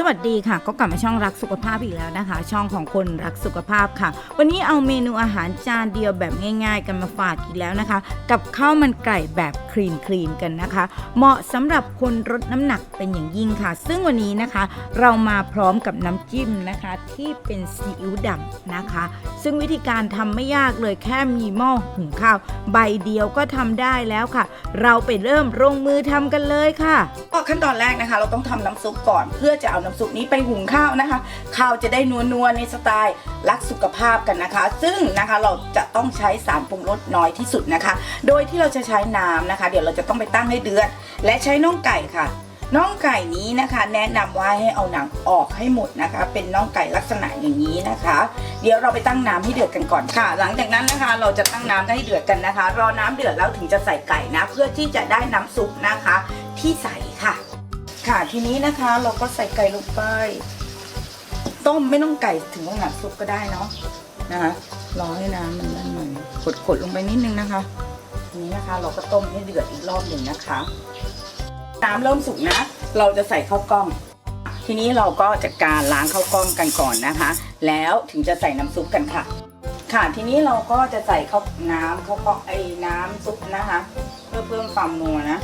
สวัสดีค่ะก็กลับมาช่องรักสุขภาพอีกแล้วนะคะช่องของคนรักสุขภาพค่ะวันนี้เอาเมนูอาหารจานเดียวแบบง่ายๆกันมาฝากอีกแล้วนะคะกับข้าวมันไก่แบบคลีนกันนะคะเหมาะสำหรับคนลดน้ำหนักเป็นอย่างยิ่งค่ะซึ่งวันนี้นะคะเรามาพร้อมกับน้ำจิ้มนะคะที่เป็นซีอิ๊วดำนะคะซึ่งวิธีการทำไม่ยากเลยแค่มีหม้อหุงข้าวใบเดียวก็ทำได้แล้วค่ะเราไปเริ่มลงมือทำกันเลยค่ะขั้นตอนแรกนะคะเราต้องทำน้ำซุปก่อนเพื่อจะเอาน้ำซุปนี้ไปหุงข้าวนะคะข้าวจะได้นัวในสไตล์รักสุขภาพกันนะคะซึ่งนะคะเราจะต้องใช้สารปรุงรสน้อยที่สุดนะคะโดยที่เราจะใช้น้ำนะคะเดี๋ยวเราจะต้องไปตั้งให้เดือดและใช้น่องไก่ค่ะน่องไก่นี้นะคะแนะนำว่าให้เอาหนังออกให้หมดนะคะเป็นน่องไก่ลักษณะอย่างนี้นะคะเดี๋ยวเราไปตั้งน้ำให้เดือดกันก่อนค่ะหลังจากนั้นนะคะเราจะตั้งน้ำให้เดือดกันนะคะรอน้ำเดือดแล้วถึงจะใส่ไก่นะเพื่อที่จะได้น้ำซุปนะคะที่ใส่ค่ะทีนี้นะคะเราก็ใส่ไก่ลงไปต้มไม่ต้องไก่ถึงขนาดซุปก็ได้เนาะนะคะรอให้น้ำมันนั่นหน่อยขดลงไปนิดนึงนะคะทีนี้นะคะเราก็ต้มให้เดือดอีกรอบหนึ่งนะคะน้ำเริ่มสุกนะเราจะใส่ข้าวกล้องทีนี้เราก็จัดการล้างข้าวกล้องกันก่อนนะคะแล้วถึงจะใส่น้ำซุปกันค่ะทีนี้เราก็จะใส่ข้าวกล้องน้ำซุปนะคะเพื่อเพิ่มความนัวนะ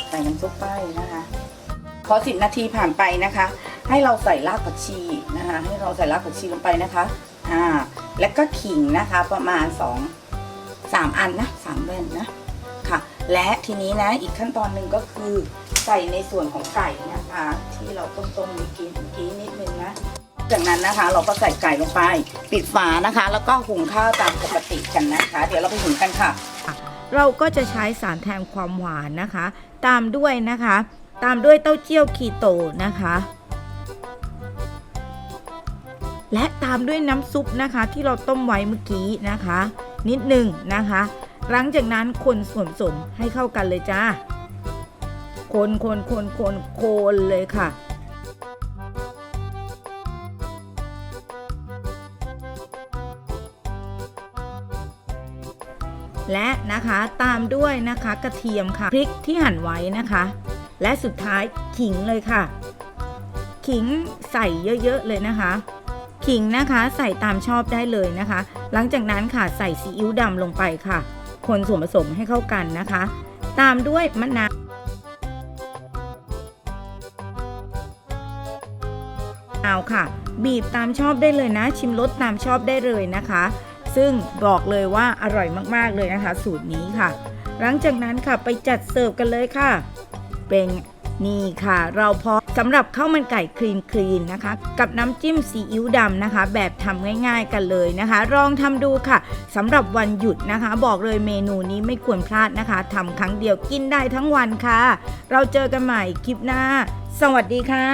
ใส่น้ำซุปไปนะคะพอ10 นาทีผ่านไปนะคะให้เราใส่รากผักชีนะคะให้เราใส่รากผักชีลงไปนะคะแล้วก็ขิงนะคะประมาณ3 อันนะ3 แว่นนะค่ะและทีนี้นะอีกขั้นตอนหนึ่งก็คือใส่ในส่วนของไก่นะคะที่เราต้มเมื่อกี้นิดนึงนะจากนั้นนะคะเราก็ใส่ไก่ลงไปปิดฝานะคะแล้วก็หุงข้าวตามปกติกันนะคะเดี๋ยวเราไปหุงกันค่ะเราก็จะใช้สารแทนความหวานนะคะตามด้วยเต้าเจี้ยวคีโตนะคะและตามด้วยน้ำซุปนะคะที่เราต้มไว้เมื่อกี้นะคะนิดหนึ่งนะคะหลังจากนั้นคนส่วนผสมให้เข้ากันเลยจ้าคนเลยค่ะและนะคะตามด้วยนะคะกระเทียมค่ะพริกที่หั่นไว้นะคะและสุดท้ายขิงเลยค่ะขิงใส่เยอะๆเลยนะคะขิงนะคะใส่ตามชอบได้เลยนะคะหลังจากนั้นค่ะใส่ซีอิ๊วดำลงไปค่ะคนส่วนผสมให้เข้ากันนะคะตามด้วยมะนาวค่ะบีบตามชอบได้เลยนะชิมรสตามชอบได้เลยนะคะซึ่งบอกเลยว่าอร่อยมากๆเลยนะคะสูตรนี้ค่ะหลังจากนั้นค่ะไปจัดเสิร์ฟกันเลยค่ะเป็นนี่ค่ะเราพอสำหรับข้าวมันไก่คลีนนะคะกับน้ำจิ้มซีอิ๊วดำนะคะแบบทำง่ายๆกันเลยนะคะลองทำดูค่ะสำหรับวันหยุดนะคะบอกเลยเมนูนี้ไม่ควรพลาดนะคะทำครั้งเดียวกินได้ทั้งวันค่ะเราเจอกันใหม่คลิปหน้าสวัสดีค่ะ